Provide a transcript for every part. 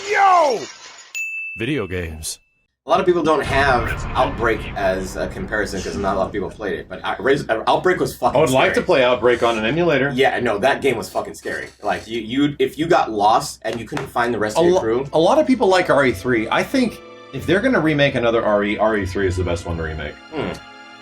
Yo! Video games. A lot of people don't have Outbreak as a comparison because not a lot of people played it, but Outbreak was fucking I would scary. like to play Outbreak on an emulator. Yeah, no, that game was fucking scary. Like, if you got lost and you couldn't find the rest of your crew... A lot of people like RE3. I think if they're going to remake another RE, RE3 is the best one to remake.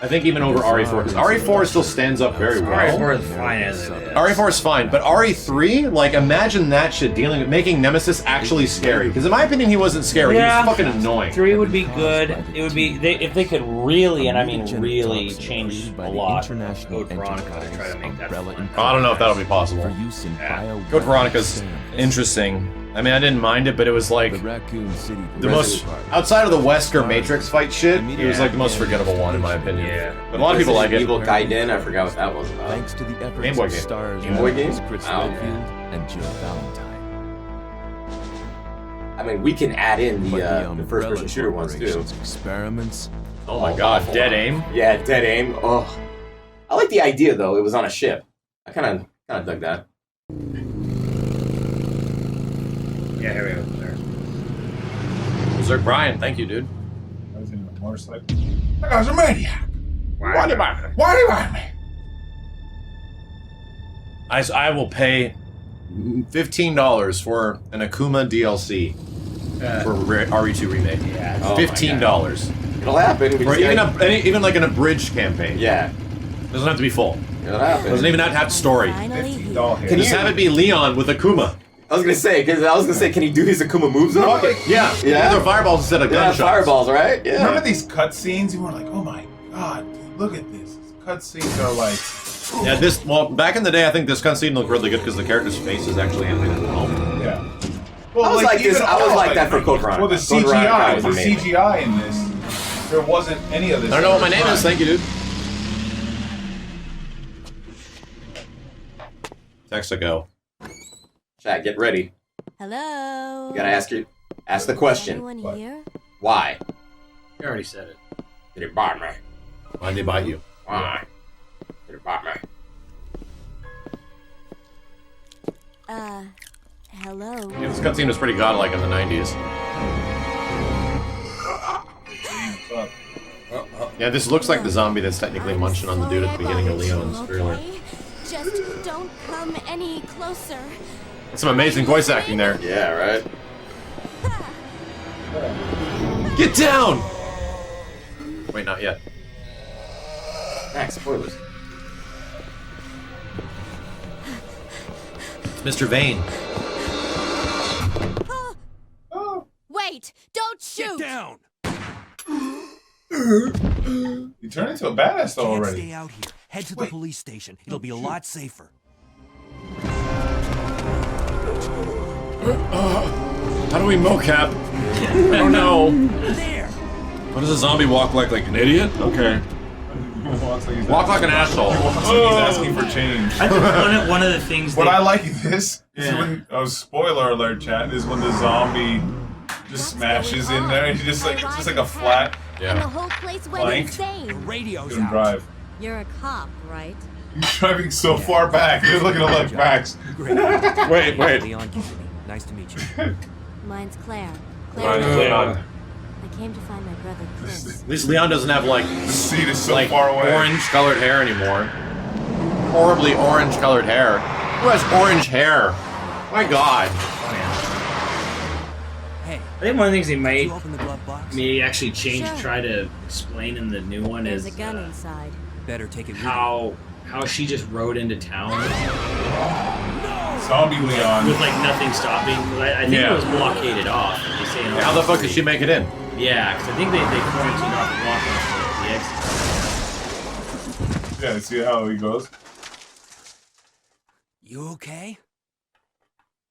I think even over RE4, because RE4 still stands up very well. RE4 is fine as it is. RE4 is fine, but RE3, like, imagine that shit, making Nemesis actually scary. Because in my opinion, he wasn't scary, he was fucking annoying. 3 would be good. It would be, if they could really, and I mean really, change a lot of Code Veronica to try to make that fun. I don't know if that'll be possible. Code Veronica's interesting. I mean, I didn't mind it, but it was like the most outside of the Wesker Matrix fight shit. It was like the most forgettable one in my opinion. Yeah, but a lot of people like it. Evil Gaiden, I forgot what that was about. Thanks to the efforts Game Boy of game. stars Game Boy game? Chris Oh, Redfield and Jill Valentine. I mean, we can add in the first-person shooter ones too. Experiments. Oh my god, Dead Aim. Yeah, Dead Aim. Oh, I like the idea though. It was on a ship. I kind of dug that. Yeah, here we go. There. Berserk Brian, thank you, dude. I was in a motorcycle. That guy's a maniac. Why do you buy me? Why do you buy me? I will pay $15 for an Akuma DLC for RE2 remake. Yeah. Oh $15. It'll happen. Or even like an abridged campaign. Yeah. Doesn't have to be full. It'll happen. Doesn't even have to have story. $15 here. Can Just have it be Leon with Akuma. I was gonna say, can he do his Akuma moves on? Fuck it. Yeah. Yeah. They're fireballs instead of Yeah, gunshots. fireballs, right? Yeah. Remember these cutscenes? You were like, oh my god, dude, look at this. These cutscenes are like... Yeah, back in the day, I think this cutscene looked really good because the character's face is actually animated well. Yeah. I was like this. even I was all, like that for Code Veronica. Well, the Code Veronica CGI, was the amazing. CGI in this, there wasn't any of this. I don't know what my name is. Thank you, dude. Texaco. Chat, get ready. Hello. You gotta ask the question. Anyone here? Why? You already said it. Did it bite me? Why'd they bite you? Why? Did it bite me? Hello. Yeah, this cutscene was pretty godlike in the 90s. Yeah, this looks like the zombie that's technically munching on the dude at the beginning of Leon's trailer. Just don't come any closer. Some amazing voice acting there. Yeah, right? Get down! Wait, not yet. Max, spoilers. It's Mr. Vane. Wait! Don't shoot! Get down! You turned into a badass though Can't already. stay out here. Head to the police station. It'll be a lot safer. How do we mocap? I don't know. There! What does a zombie walk like? Like an idiot? Okay. Walk like an asshole. He's asking for change. I think one of the things What that, I like this is when, spoiler alert, chat, is when the zombie just smashes in there. He's just like, it's just like a flat. And the Yeah. whole place went Plank. insane. Radio's Couldn't out. drive. You're a cop, right? He's driving so far back. You're looking at look Max. Great. Wait. Leon Kennedy. Nice to meet you. Mine's Claire. Leon. I came to find my brother Chris. At least Leon doesn't have like The seat is so like far away. orange-colored hair anymore. Horribly orange-colored hair. Who has orange hair? My God. Hey, I think one of the things they did might you open the glove box? maybe actually change, Sure. try to explain in the new one There's is a gun inside. Better take it with you. how she just rode into town Zombie Leon. with like nothing stopping. I think Yeah. it was blockaded off. They say in How the fuck did she make it in? Yeah, because I think they quarantined off the exit. Yeah, see how he goes? You okay?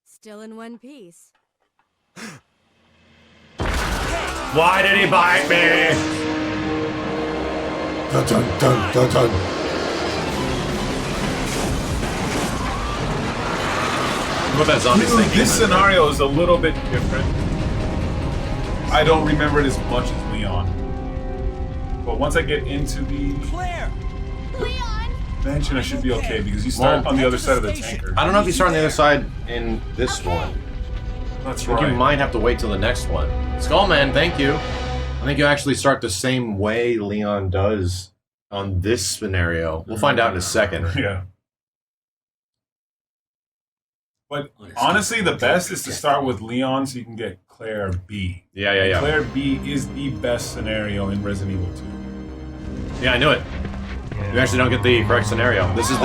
Still in one piece. Why did he bite me? Dun, dun, dun, dun, dun. What that zombie's thinking? This scenario is a little bit different. I don't remember it as much as Leon. But once I get into the Claire! Leon! mansion, I should be okay because you start on the other side of the tanker. I don't know if you start on the other side in this one. That's I think right. you might have to wait till the next one. Skullman, thank you. I think you actually start the same way Leon does on this scenario. We'll find out in a second. Yeah. But honestly, the best is to start with Leon so you can get Claire B. Yeah. Claire B is the best scenario in Resident Evil 2. Yeah, I knew it. You actually don't get the correct scenario. This is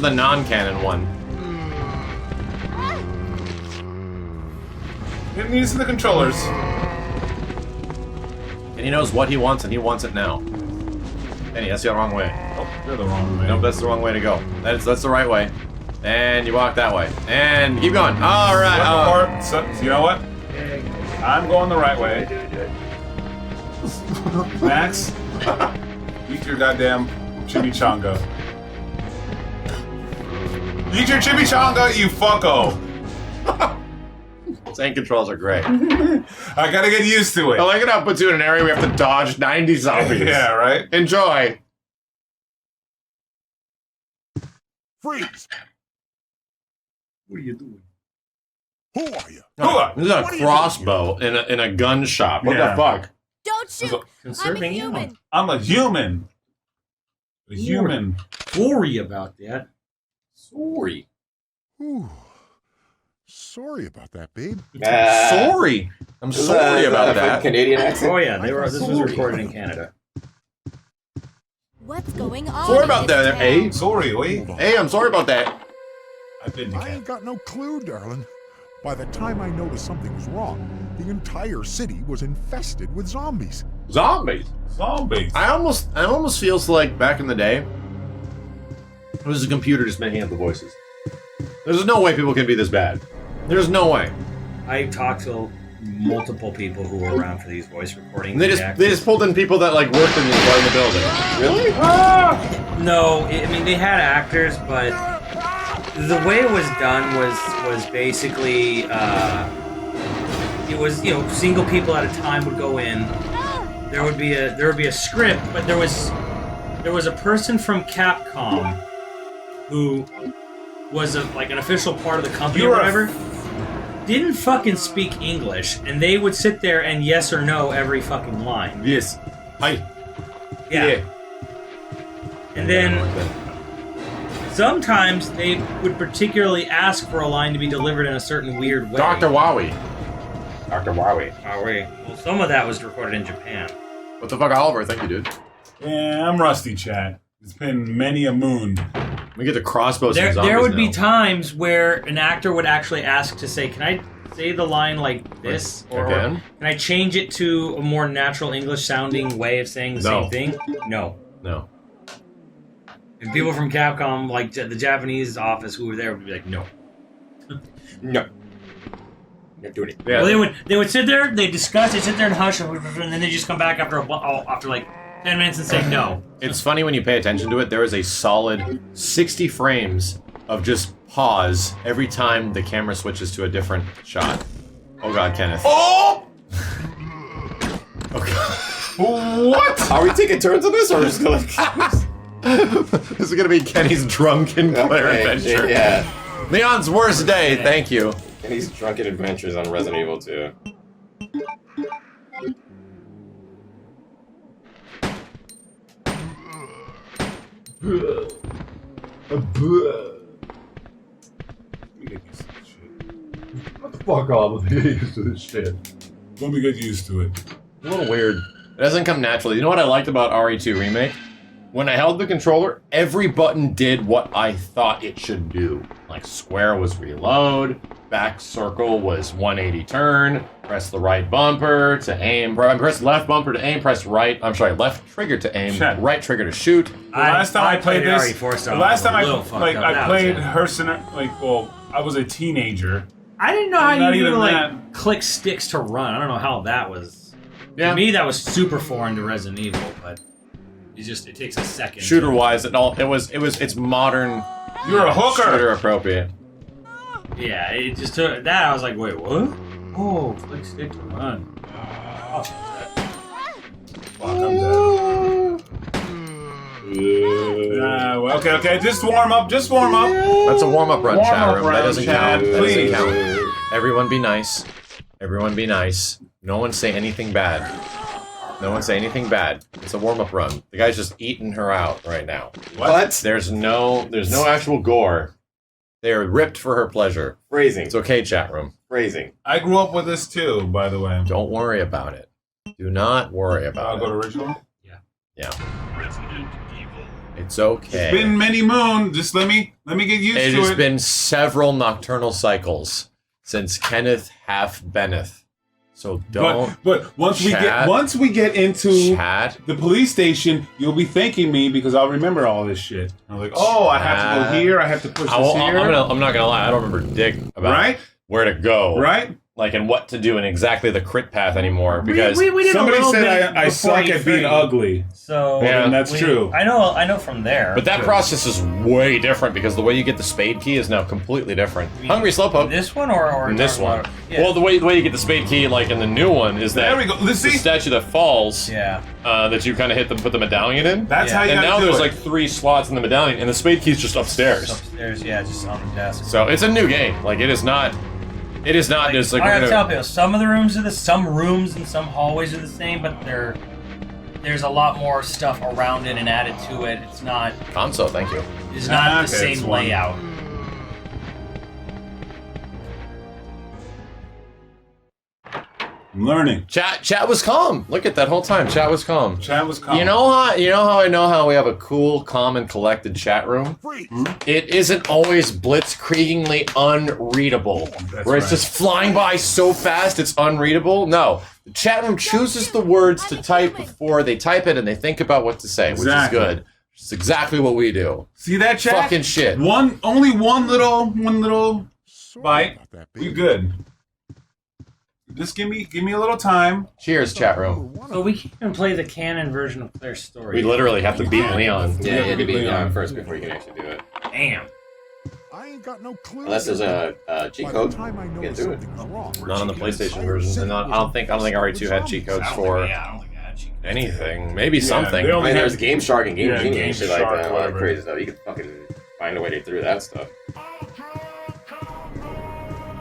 the non-canon one. Getting used to the controllers. And he knows what he wants, and he wants it now. Kenny, that's the wrong way. Oh, you're the wrong way. Nope, that's the wrong way to go. That's the right way. And you walk that way. And keep going. All right. So, you know what? I'm going the right way. Max, eat your goddamn chimichanga. Eat your chimichanga, you fucko. Tank controls are great. I gotta get used to I it. like it how it puts you in an area where you have to dodge 90 zombies. Yeah, right? Enjoy. Freeze! What are you doing? Who are you? This is a crossbow in a gun shop. What Yeah. the fuck? Don't shoot! I'm a Conserving human! ammo. I'm a human. A human. Worry about that. Sorry. Ooh. Sorry about that, babe. Sorry. I'm sorry about that. Canadian accent. Oh yeah, this was recorded in Canada. What's going on? Sorry about in this that, town? eh? Sorry, wait. Hey, I'm sorry about that. I've been to I ain't Canada. got no clue, darling. By the time I noticed something was wrong, the entire city was infested with zombies. Zombies. Zombies. I almost feels like back in the day, it was a computer just making up the voices. There's no way people can be this bad. There's no way. I talked to multiple people who were around for these voice recordings. And they just pulled in people that like worked in the building. Really? No, I mean they had actors, but the way it was done was basically it was single people at a time would go in. There would be a script, but there was a person from Capcom who was like an official part of the company or whatever. Didn't fucking speak English, and they would sit there and yes or no every fucking line. Yes. Hi. Yeah. And then sometimes they would particularly ask for a line to be delivered in a certain weird way. Dr. Wowie. Dr. Wowie. Oh, wait. Well, some of that was recorded in Japan. What the fuck, Oliver? Thank you, dude. Yeah, I'm rusty, Chad. It's been many a moon. We get the crossbows and zombies There would be now. times where an actor would actually ask to say, "Can I say the line like this?" Or Again? "Can I change it to a more natural English-sounding way of saying the same thing?" No. No. And people from Capcom, like the Japanese office who were there, would be like, "No." No. Not doing it. Yeah. Well, they would sit there, they discuss, they sit there and hush, and then they just come back after like 10 minutes and say no. It's funny when you pay attention to it. There is a solid 60 frames of just pause every time the camera switches to a different shot. Oh god, Kenneth. Oh! Okay. What? Are we taking turns on this, or just gonna? This is gonna be Kenny's drunken Claire adventure. Yeah. Leon's worst day, thank you. And he's drunken adventures on Resident Evil 2. What the fuck off? Get used to this shit. Let me get used to it. A little weird. It doesn't come naturally. You know what I liked about RE2 Remake? When I held the controller, every button did what I thought it should do. Like square was reload, back circle was 180 turn, press the right bumper to aim, press left bumper to aim, press right, I'm sorry, left trigger to aim, Shit. right trigger to shoot. The last time I played this, RE4 the last time I I played her I was a teenager. I didn't know how Not you even like that. click sticks to run. I don't know how that was. Yeah. To me, that was super foreign to Resident Evil, but it takes a second. Shooter wise, it's modern. You're a hooker. Shooter appropriate. Yeah, it just took that. I was like, wait, what? Oh, click stick to run. Oh, Fuck, I'm dead. Well, okay, just warm up, That's a warm-up run, Warm-up chat room. run, That doesn't chat, count. That doesn't please. count. Everyone be nice. Everyone be nice. No one say anything bad. No one say anything bad. It's a warm-up run. The guy's just eating her out right now. What? There's no actual gore. They are ripped for her pleasure. Phrasing. It's okay, chat room. Phrasing. I grew up with this too, by the way. Don't worry about it. Do not worry about I'll it. go to original. Yeah. It's okay. It's been many moon. Just let me get used It to has it. been several nocturnal cycles since Kenneth half Benneth. So don't. But once we get into the police station, you'll be thanking me because I'll remember all this shit. I'm like, oh, I have to go here. I have to push this here. I'm not gonna lie. I don't remember dick about where to go. Right. Like, and what to do in exactly the crit path anymore, because we did somebody a little said bit I suck at being ugly. So yeah, and that's true. I know from there. But that process is way different because the way you get the spade key is now completely different. Hungry Slowpoke. This one or this one? Yeah. Well, the way you get the spade key, like in the new one, is that There we go. Let's the see. statue that falls. Yeah. That you kind of put the medallion in. That's how you And gotta now do there's it. like 3 slots in the medallion, and the spade key's just upstairs. Upstairs, yeah, just on the desk. So it's a new game. Like it is not. It is not just like I we're gotta gonna. tell people, some of the rooms are some rooms and some hallways are the same, but there's a lot more stuff around it and added to it. It's not. Console, thank you. It's not the Okay, it's same one. layout. I'm learning. Chat was calm. Look at that whole time. Chat was calm. Chat was calm. You know how I know how we have a cool, calm, and collected chat room? It isn't always blitzkriegingly unreadable. That's where it's right. just flying by so fast it's unreadable. No. The chat room chooses the words to type before they type it and they think about what to say, Exactly. which is good. It's exactly what we do. See that, chat? Fucking shit. Only one little bite. We good. Just give me a little time. Cheers, chat room. So we can't even play the canon version of Claire's story. We literally have to beat Leon. Yeah, you have to beat Leon first before you can actually do it. Damn. I ain't got no clue. Unless there's a cheat By code, the time I you can notice do it. something's wrong, Not on the PlayStation version. And not, I don't think RE2 had cheat codes for I don't think I had cheat codes. anything. Maybe something. they I only mean, have- there's Game Shark and Game Yeah, Genie Game and shit like Shark, that. A lot of whatever. crazy stuff. You could fucking find a way to get through that stuff.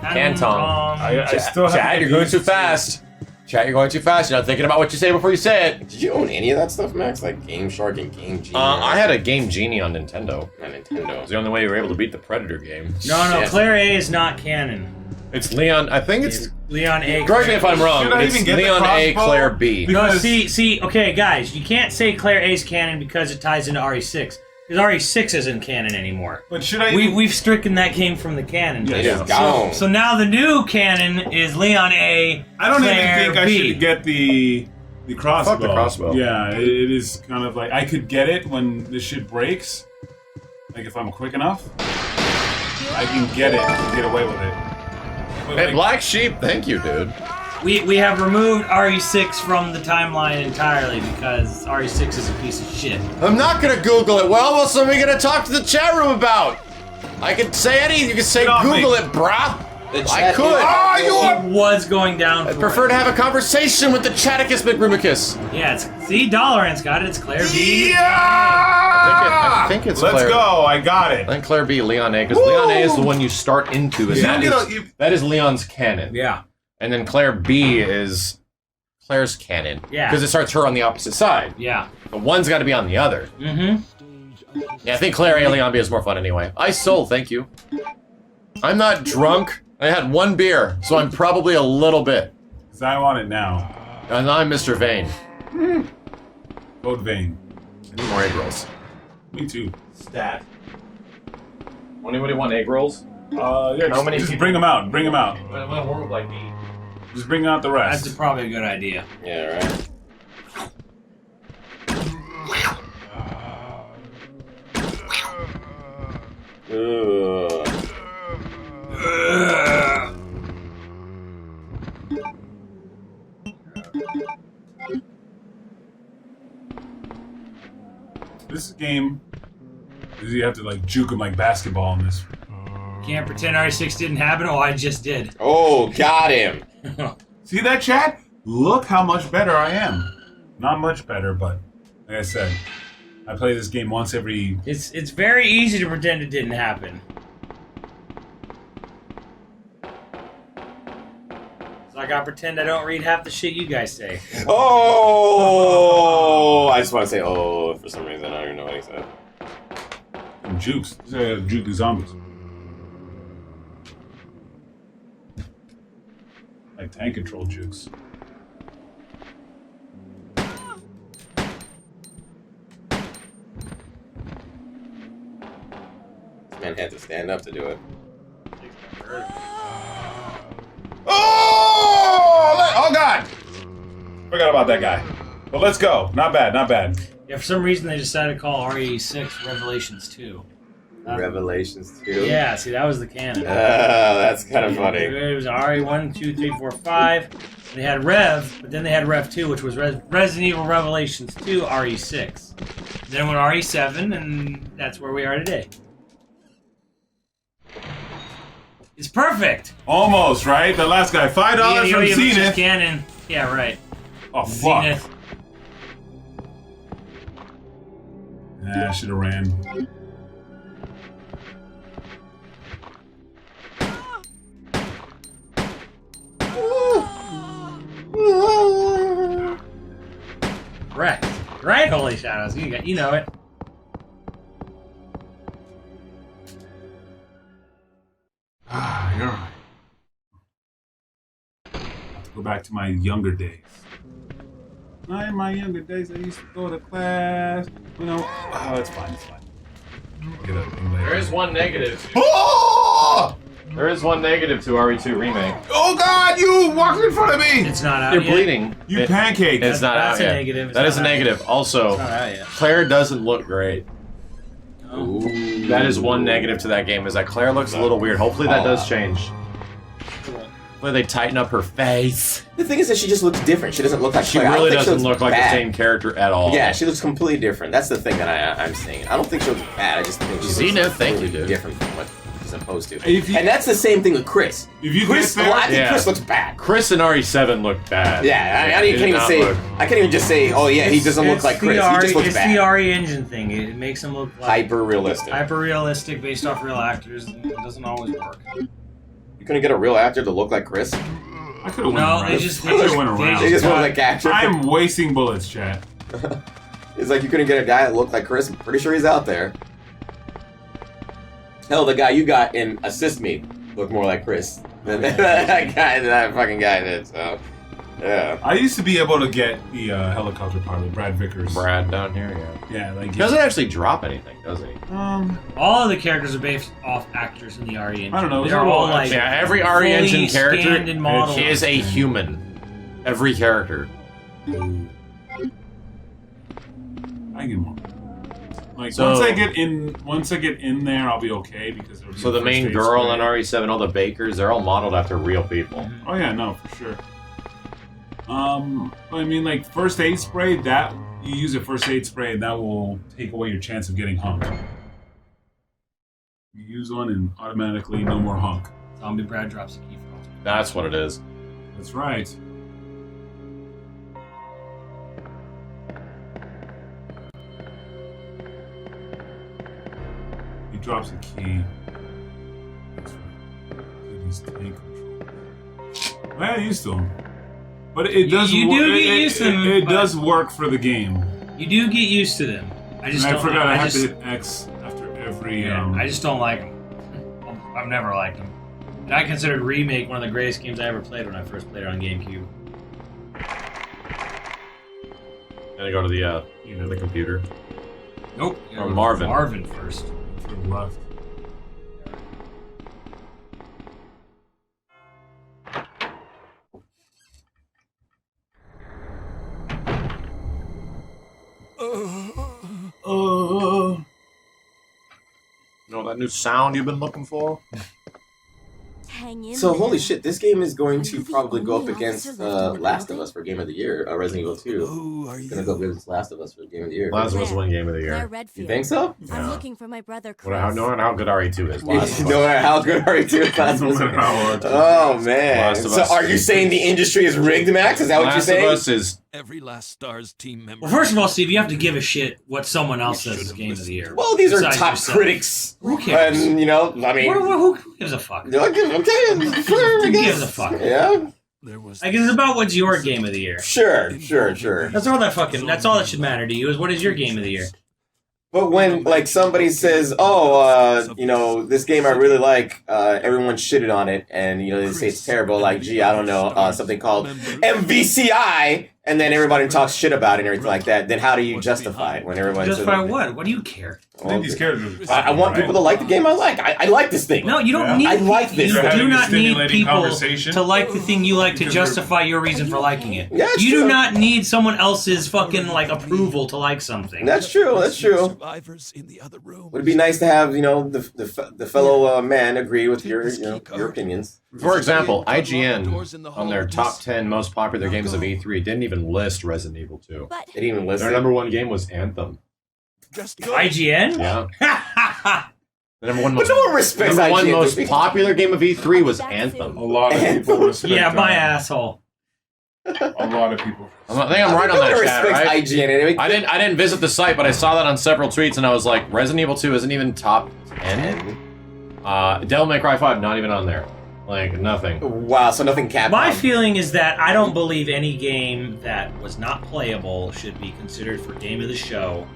Canton. I still have. Chad, you're going too fast. Chat, you're going too fast. You're not thinking about what you say before you say it. Did you own any of that stuff, Max? Like Game Shark and Game Genie? I had a Game Genie on Nintendo. On Nintendo. It's the only way you were able to beat the Predator game. No, Shit. Claire A is not canon. It's Leon. I think it's. Leon A. Correct me if I'm wrong. Should I It's even get the Leon A. crossbow? Claire B. No, Because- see, okay, guys, you can't say Claire A's canon because it ties into RE6. Because RE6 isn't canon anymore. But should I? We've stricken that game from the canon. Yeah. It is gone. So now the new canon is Leon A. I don't Claire even think B. I should get the crossbow. Fuck the crossbow. Yeah, it is kind of like I could get it when this shit breaks. Like if I'm quick enough, I can get it and get away with it. But Hey, like, Black Sheep, thank you, dude. We have removed RE6 from the timeline entirely because RE6 is a piece of shit. I'm not gonna Google it. Well, what's somebody gonna talk to the chat room about? I could say anything. You can say Get off Google me. it, brah. The I chat could. is- Ah, you are- It was going down. I prefer to have a conversation with the Chaticus McRumicus. Yeah, see, Dollarant's got it. It's Claire B. Yeah! I think it's Let's Claire. go. I got I it. think Claire B, Leon A, because Leon A is the one you start into, and You that get is, a- you- that is Leon's canon. Yeah. And then Claire B is Claire's canon. Yeah. Because it starts her on the opposite side. Yeah. But one's got to be on the other. Mm-hmm. Yeah, I think Claire A, Leon B is more fun anyway. I sold, thank you. I'm not drunk. I had 1 beer, so I'm probably a little bit. 'Cause I want it now. And I'm Mr. Vane. Code vein. I need more egg rolls. Me too. Stat. Anybody want egg rolls? Yeah. How many Just people- bring them out. Bring them out. I'm gonna warm up like me. Just bring out the rest. That's probably a good idea. Yeah, right. Ugh. This game is you have to like juke him like basketball in this. Can't pretend RE6 didn't happen. Oh, I just did. Oh, got him. See that, chat? Look how much better I am. Not much better, but like I said, I play this game once every. It's very easy to pretend it didn't happen. I gotta pretend I don't read half the shit you guys say. Oh! I just want to say oh for some reason. I don't even know what he said. Jukes. Juke the zombies. Like tank control jukes. This man had to stand up to do it. Oh God! Forgot about that guy. But let's go. Not bad, not bad. Yeah, for some reason they decided to call RE6 Revelations 2. Revelations 2? Yeah, see, that was the canon. That's kind of funny. It was RE1, 2, 3, 4, 5. They had Rev, but then they had Rev 2, which was Resident Evil Revelations 2 RE6. Then went RE7, and that's where we are today. It's perfect! Almost, right? The last guy. $5 from Zenith. Canon. Yeah, right. Oh, fuck. Zenith. Nah, I should have ran. Right. Right, Holy Shadows. You know it. Ah, you're right. I have to go back to my younger days. In my younger days, I used to go to class. You know, oh, it's fine, it's fine. Get up thing later. There is one negative. Oh! There is one negative to RE2 Remake. Oh God, you walked in front of me! It's not out You're yet. bleeding. You pancaked. It's not That's out a yet. negative. It's That not is a out negative. yet. Also, It's not out yet. Claire doesn't look great. Oh. That is one negative to that game, is that Claire looks a little weird. Hopefully that does change. Hopefully they tighten up her face. The thing is that she just looks different. She doesn't look like She Claire. I don't really think she doesn't looks look like bad. the same character at all. Yeah, she looks completely different. That's the thing that I'm saying. I don't think she looks bad. I just think she Zenith, looks thank completely you, dude. different from what she's supposed to. If you- And that's the same thing with Chris. If you Chris, get there, well, I think Yeah. Chris looks bad. Chris and RE7 look bad. Yeah, I They can't did even not say. look- I can't even just say, oh yeah, he doesn't look like Chris. He just looks It's bad. the RE engine thing. It makes him look like Hyper realistic. hyper realistic based off real actors. It doesn't always work. You couldn't get a real actor to look like Chris. I could have went No, around. they just I could've went around. They just went like actor. I'm wasting bullets, chat. It's like you couldn't get a guy that looked like Chris. I'm pretty sure he's out there. Hell, the guy you got in Assist Me looked more like Chris than that fucking guy did. So, yeah. I used to be able to get the helicopter pilot, Brad Vickers. Brad down here, yeah. Yeah, like He doesn't actually drop anything, does he? All of the characters are based off actors in the RE engine. I don't know, They're it's all all like Yeah, every RE fully engine character scanned and modeled. is a human. Every character. I get more. Like So- once I get in there, I'll be okay because. it'll be So the first main aid girl spray. in RE7, all the bakers, they're all modeled after real people. Oh yeah, no, for sure. I mean, like first aid spray. That you use a first aid spray, and that will take away your chance of getting hung. You use one, and automatically no more hunk. Zombie Brad drops a key for us. That's what it is. That's right. He drops a key. That's right. He's tank control. I got used to him. But it does You work. do get used to them, It but- does work for the game. You do get used to them. I just And don't. I forgot I have just, to hit X after every. yeah, I just don't like them. I've never liked them. And I considered Remake one of the greatest games I ever played when I first played it on GameCube. Gotta go to the computer. Nope. You Or gotta go to Marvin. Marvin first. to the left. You know that new sound you've been looking for? Hang in So there. holy shit, this game is going to You're the probably go up only against officer left in the Last of building? Us for Game of the Year. Resident Evil 2. Who are It's gonna go against Last of Us for Game of the Year. Last of Us won Game of the Claire Year. Redfield. You think so? I'm looking for my brother Chris. Knowing how good RE2 is. Last of No Us. matter how good are you to Last of Us? No matter how hard. Oh man! Last of So Us are you is- saying the industry is rigged, Max? Is that what you're Last saying? of Us is every last Stars team member? Well, first of all, Steve, you have to give a shit what someone else says is Game of the Year. Well, these are Besides top yourself. critics. Who cares? And, you know, I mean... Who gives a fuck? Okay, Who gives a fuck? Yeah. There was Like, it's about what's your game of the year. Sure. That's all that should matter to you is what is your game of the year. But when like somebody says, "Oh, this game I really like," everyone shitted on it, and they say it's terrible. Like, gee, I don't know, something called MVCI, and then everybody talks shit about it and everything like that. Then how do you justify it when everybody Justify what? What do you care? I think these characters. I want people to like the game I like. I like this thing. No, you don't need. I like this. You They're do having a not need stimulating people conversation. to like the thing you like to justify your reason for liking it. Yeah, it's you true. do not need someone else's fucking like approval to like something. That's true. That's true. survivors in the other room. Would it be nice to have the fellow man agree with your opinions? For example, IGN, on their top 10 most popular games of E3, didn't even list Resident Evil 2. But They didn't even listen. Their number one game was Anthem. Just go. IGN? Yeah. The number one But most, no one respects number one IGN. most popular game of E3 was Anthem. A lot of people respect. Yeah, my asshole. A lot of people. I think I'm right on No one that, chat, respects right? IGN anyway. I didn't visit the site, but I saw that on several tweets, and I was like, Resident Evil 2 isn't even top 10? Devil May Cry 5, not even on there. Like, nothing. Wow, so nothing Capcom. My feeling is that I don't believe any game that was not playable should be considered for game of the show,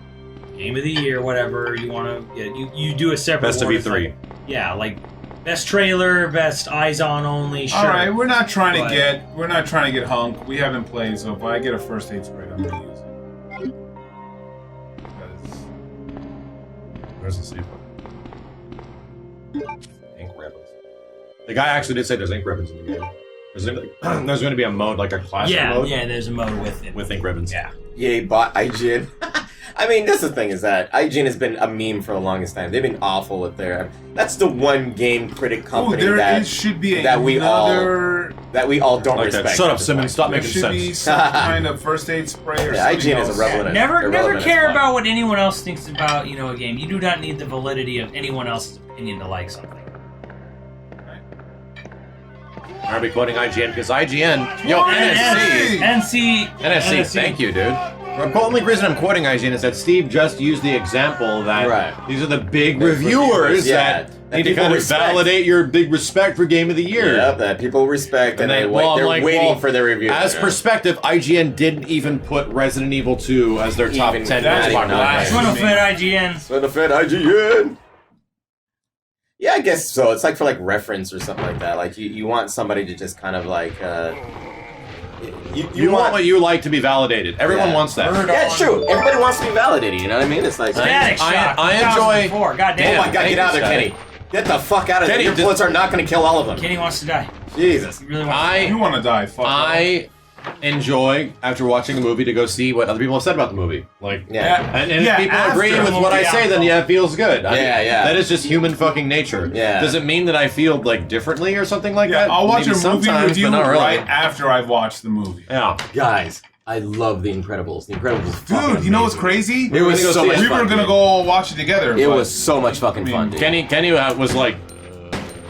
game of the year, whatever you want to. Yeah, you do a separate. Best of award. It's E3. like- yeah, like best trailer, best eyes on only. Sure. All right, we're not trying But- to get hunk. We haven't played, so if I get a first aid spray, I'm gonna use it. Where's the sequel? Ink ribbons. The guy actually did say there's ink ribbons in the game. There's going to be a mode, like a classic mode, there's a mode with it. with ink ribbons. Yeah. EA bought IGN. I mean, that's the thing is that IGN has been a meme for the longest time. They've been awful with their. That's the one game critic company should be that we all another. don't Like that. respect. Shut up, Simmons. Stop There making should be sense. some kind of first aid spray or Yeah, something IGN is else. irrelevant. Never Irrelevant care as fuck. about what anyone else thinks about a game. You do not need the validity of anyone else's opinion to like something. I'll be quoting IGN because IGN, NSC, NC. thank you, dude. The only reason I'm quoting IGN is that Steve just used the example that Right. these are the big reviewers yeah, that that need to people kind of respect. validate your big respect for Game of the Year. Yeah, that people respect, and then, they're I'm like, waiting for their review. As perspective, IGN didn't even put Resident Evil 2 as their top Even 10 that most popular not games. Twitter fed IGN. So the Fed IGN. Yeah, I guess so. It's like for like reference or something like that. Like you want somebody to just kind of like You want what you like to be validated. Everyone Yeah. wants that. Yeah, it's true. Everybody wants to be validated. You know what I mean? It's like Static Shock. I enjoy- 2004. God oh damn. my god, get out of there, Kenny! Get the fuck out of there! Kenny, Your bullets are not going to kill all of them. Kenny wants to die. Jesus. He really wants You want to die? Fuck. I enjoy, after watching a movie, to go see what other people have said about the movie. Like, Yeah. and if Yeah, people after agree the with what I movie say, then outcome. yeah, it feels good. I mean, Yeah. That is just human fucking nature. Yeah. Does it mean that I feel like differently or something like Yeah, that? I'll watch Maybe a movie sometimes, review but not really. right after I've watched the movie. Yeah. Guys, I love The Incredibles. The Incredibles is fucking Dude, you know what's amazing. crazy? It was so much We fun, were gonna dude. go watch it together. It but- was so much fucking fun, dude. Kenny was like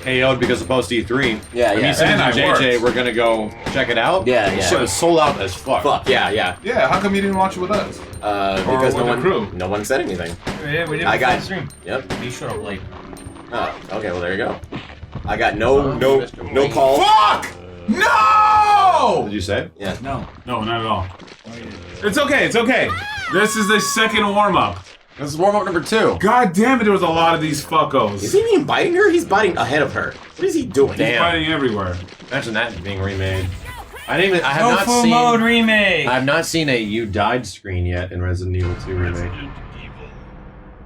KO'd because of post E3. Yeah, And yeah. he said And to I JJ, worked. we're gonna go check it out. Yeah, The yeah. shit was sold out as fuck. Fuck, yeah. Yeah, how come you didn't watch it with us? Because with the crew. no one said anything. Yeah, we didn't I got- stream. Yep. You showed up late. Oh, okay, well there you go. I got no calls. Fuck! No! What did you say? Yeah. No. No, not at all. It's okay. It's okay. This is the second warm up. This is warm up number 2. God damn it! There was a lot of these Is fuckos. he even biting her? He's biting ahead of her. What is he doing? Damn. Fighting everywhere. Imagine that being remade. I have not Tofu seen. mode remake. I have not seen a "You Died" screen yet in Resident Evil 2 remake.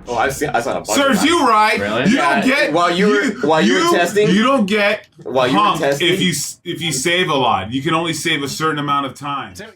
Oh, I saw a bunch. Serves of you right. Really? You Yeah, don't get while you were testing? You don't get While you were humped testing? if you save a lot. You can only save a certain amount of time.